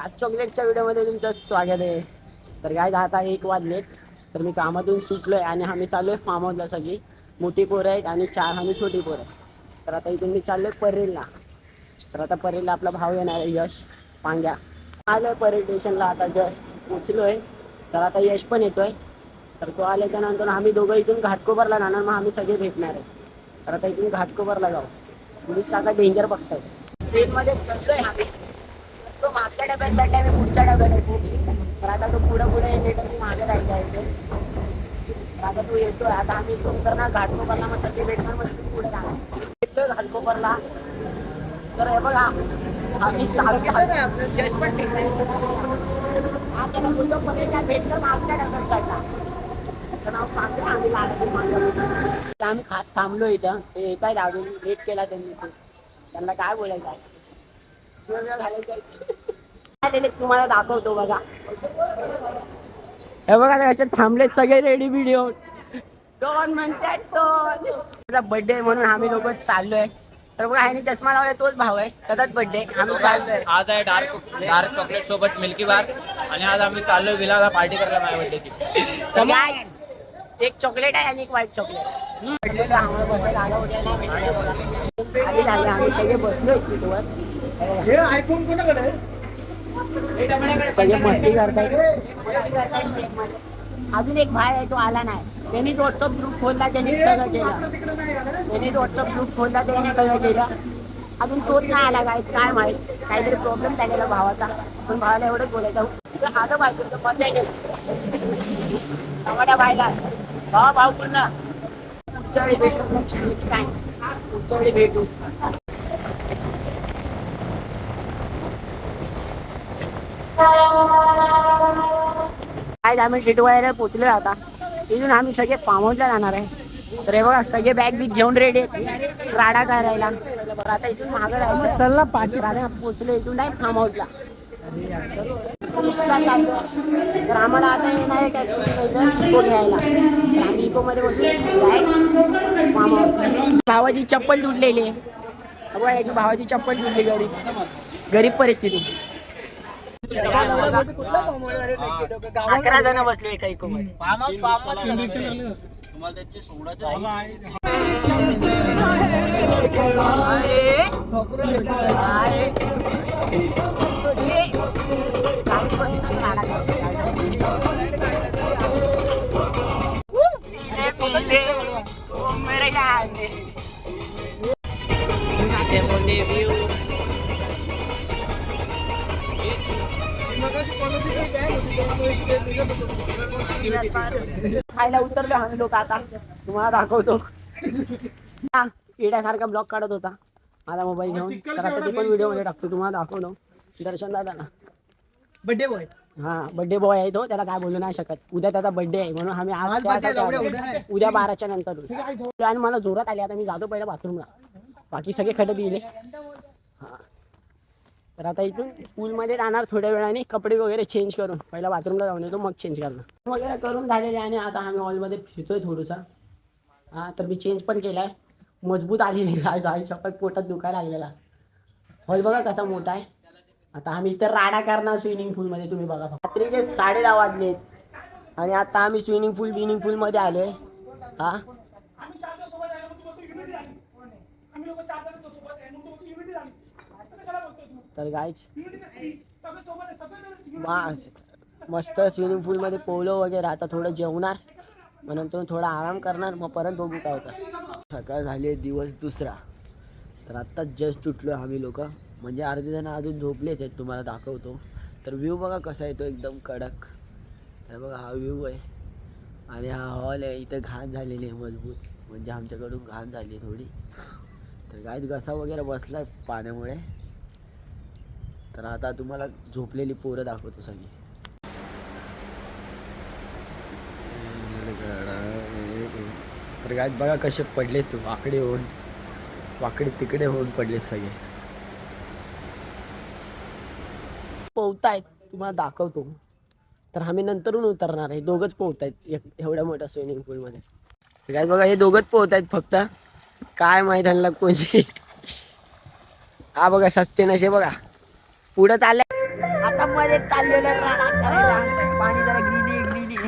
काच चॉकलेटच्या व्हिडिओमध्ये तुमचं स्वागत आहे. तर काय आता 1 वाजलेत, तर मी कामातून सुटलोय आणि आम्ही चाललोय फार्म हाऊसला. सगळी मोठी पोरं आहेत आणि 4 आम्ही छोटी पोरं आहेत. तर आता इथून मी चाललोय परेलला. तर आता परेलला आपला भाऊ येणार आहे, यश पांग्या. आलोय परेल स्टेशनला, आता जस्ट पोचलोय. तर आता यश पण येतोय. तर तो आल्याच्या नंतर आम्ही दोघं इथून घाटकोपरला जाणार, मग आम्ही सगळे भेटणार आहे. तर आता इथून घाटकोपरला जाऊ. पोलीस काका डेंजर बघताय. ट्रेनमध्ये चढलोय आम्ही. तो मागच्या डब्यात चढलाय, मी पुढच्या डब्यात येतो. तर आता तो पुढे येते, तर मी मागे राहायचा येते. तर आता तो येतोय. आता आम्ही तर ना घाटकोपरला मग सगळे भेटणार, मग तुम्ही पुढे जाणार. येतोय घाटकोपरला. तर हे बघा आम्ही यश पण ठीक नाही. त्याला बोलतो पर्यंत भेटलं मागच्या डब्यात चढला. त्याचं नाव पांढरे. आम्ही लागतो आम्ही खात थांबलो इथं. ते येत आहेत अजून, वेट केला त्यांनी. त्यांना काय बोलायचं आहे, तुम्हाला दाखवतो बघा. हे बघा कसे थांबलेत सगळे रेडी व्हिडिओ. डॉन म्हणतात डॉन. माझा बर्थडे म्हणून आम्ही लोक चाललोय. तर बघा ह्याने चष्मा लावलाय, तोच भाव आहे, त्याचाच बर्थडे. आम्ही चाललोय. आज आहे डार्क चॉकलेट सोबत मिल्की बार आणि आज आम्ही चाललोय विलाला पार्टी करायला माझ्या बर्थडेची. तर काय, एक चॉकलेट आहे आणि एक व्हाईट चॉकलेट. आम्हाला बसायला आला होता. आम्ही सगळे बसलोय सीटवर. हे आयफोन कोणाकडे? सगळे मस्ती करतायत. अजून एक भाई आहे, तो आला नाही. त्यांनी व्हॉट्सअप ग्रुप खोलला, त्यांनी सगळं केलं. त्यांनी व्हॉट्सअप ग्रुप खोलला, त्यांनी सगळं केलं. अजून तोच नाही आला. काय माहित, काहीतरी प्रॉब्लेम झालेला भावाचा. पण भावाला एवढंच बोलायचं, आलं पाहिजे मजा येईल टमाट्या भाईला. भाऊ पुन्हा पुढच्या वेळी भेटू. नेक्स्ट टाइम पुढच्या वेळी भेटू. काय आम्ही टिटवाळ्याला पोचलोय. आता इथून आम्ही सगळे फार्म हाऊसला जाणार आहे. तर हे बघा सगळे बॅग बिग घेऊन रेडी आहेत राडा करायला. आता इथून मागं राहायचं. चला पाठी राडा पोचलो इथून आहे फार्म हाऊसला. चालतोय. तर आम्हाला आता येणार आहे टॅक्सी इको घ्यायला. तर आम्ही इको मध्ये बसून फार्म हाऊस. भावाची चप्पल तुटलेली आहे. बघा याची भावाची चप्पल तुटली. गरीब परिस्थिती. 11 जण बसले एका इको मध्ये. खायला उतरलो आम्ही लोक. आता तुम्हाला दाखवतो. किड्यासारखा ब्लॉग काढत होता माझा मोबाईल घेऊन. तर आता ते पण व्हिडिओ मध्ये टाकतो. तुम्हाला दाखवतो. दर्शन दादा ना बर्थडे बॉय. हा बर्थडे बॉय आहे तो. त्याला काय बोलू नाही शकत. उद्या त्याचा बर्थडे आहे म्हणून आम्ही आज उद्या 12च्या नंतर. आणि मला जोरात आली. आता मी जातो पहिला बाथरूमला. बाकी सगळे खड्डे दिले. हा तर आता इथून पूलमध्ये जाणार थोड्या वेळाने. कपडे वगैरे चेंज करून पहिला बाथरूमला जाऊन येतो, मग चेंज करणार वगैरे करून झालेले. आणि आता आम्ही हॉलमध्ये फिरतोय थोडंसा. हा तर मी चेंज पण केलाय. मजबूत आलेली जाई शपथ, पोटात दुखायला लागलेला. हॉल बघा कसा मोठा आहे. आता आम्ही इथं राडा करणार स्विमिंग पूलमध्ये. तुम्ही बघा रात्रीचे 10:30 वाजलेत आणि आता आम्ही स्विमिंग पूलमध्ये आलोय. हा तर गाईच मस्त स्विमिंग पूलमध्ये पोहलो वगैरे. आता थोडं जेवणार, मग नंतर थोडा आराम करणार, मग परत बघू काय होतं. सकाळ झाली आहे, दिवस दुसरा. तर आत्ताच जस्ट उठलो आम्ही लोक. म्हणजे अर्धे जण अजून झोपलेच आहेत. तुम्हाला दाखवतो. तर व्ह्यू बघा कसा येतो, एकदम कडक. तर बघा हा व्ह्यू आहे आणि हा हॉल आहे. इथं घाण झालेली आहे मजबूत, म्हणजे आमच्याकडून घाण झाली आहे थोडी. तर गायत घसा वगैरे बसला आहे पाण्यामुळे. तर आता तुम्हाला झोपलेली पोरं दाखवतो सगळी. तर गायत बघा कसे पडले तू, वाकडे होऊन वाकडे तिकडे होऊन पडले सगळे. पोहतायत तुम्हाला दाखवतो. तर आम्ही नंतरून उतरणार आहे. दोघंच पोहतायत एवढ्या मोठ्या स्विमिंग पूलमध्ये. काय बघा हे दोघंच पोहतायत फक्त. काय माहित त्यांना कोणची. हा बघा सस्ते नशे बघा पुढे चाललंय. आता मध्ये चाललेलं राडा करायला पाणी जरा ग्रीनी बिल्डिंग